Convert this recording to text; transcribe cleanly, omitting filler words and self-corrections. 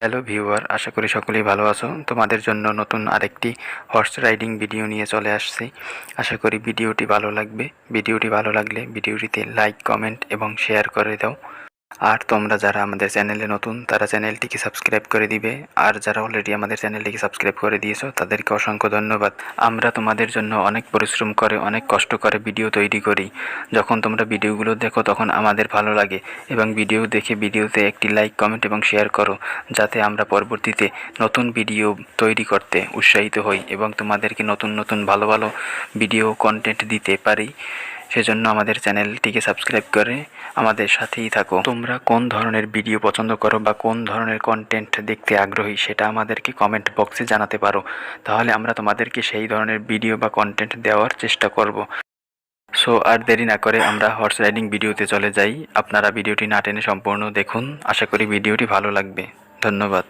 Hello viewer, আশা করি সকলেই ভালো আছো। তোমাদের জন্য নতুন আরেকটি হর্স রাইডিং ভিডিও নিয়ে চলে আসছি। আশা করি ভিডিওটি ভালো লাগবে। ভিডিওটি ভালো লাগলে ভিডিওটিতে লাইক, কমেন্ট এবং শেয়ার করে দাও। আর তোমরা যারা আমাদের চ্যানেলে নতুন তারা চ্যানেলটিকে সাবস্ক্রাইব করে দিবে। আর যারা অলরেডি আমাদের চ্যানেলটিকে সাবস্ক্রাইব করে দিয়েছো তাদেরকে অসংখ্য ধন্যবাদ। আমরা তোমাদের জন্য অনেক পরিশ্রম করে, অনেক কষ্ট করে ভিডিও তৈরি করি। যখন তোমরা ভিডিওগুলো দেখো তখন আমাদের ভালো লাগে এবং ভিডিও দেখে ভিডিওতে একটি লাইক, কমেন্ট এবং শেয়ার করো, যাতে আমরা পরবর্তীতে নতুন ভিডিও তৈরি করতে উৎসাহিত হই এবং তোমাদেরকে নতুন নতুন ভালো ভালো ভিডিও কন্টেন্ট দিতে পারি। সেজন্য আমাদের চ্যানেলটিকে সাবস্ক্রাইব করে আমাদের সাথেই থাকো। তোমরা কোন ধরনের ভিডিও পছন্দ করো বা কোন ধরনের কন্টেন্ট দেখতে আগ্রহী সেটা আমাদেরকে কমেন্ট বক্সে জানাতে পারো। তাহলে আমরা তোমাদেরকে সেই ধরনের ভিডিও বা কন্টেন্ট দেওয়ার চেষ্টা করব। সো আর দেরি না করে আমরা হর্স রাইডিং ভিডিওতে চলে যাই। আপনারা ভিডিওটি না টেনে সম্পূর্ণ দেখুন। আশা করি ভিডিওটি ভালো লাগবে। ধন্যবাদ।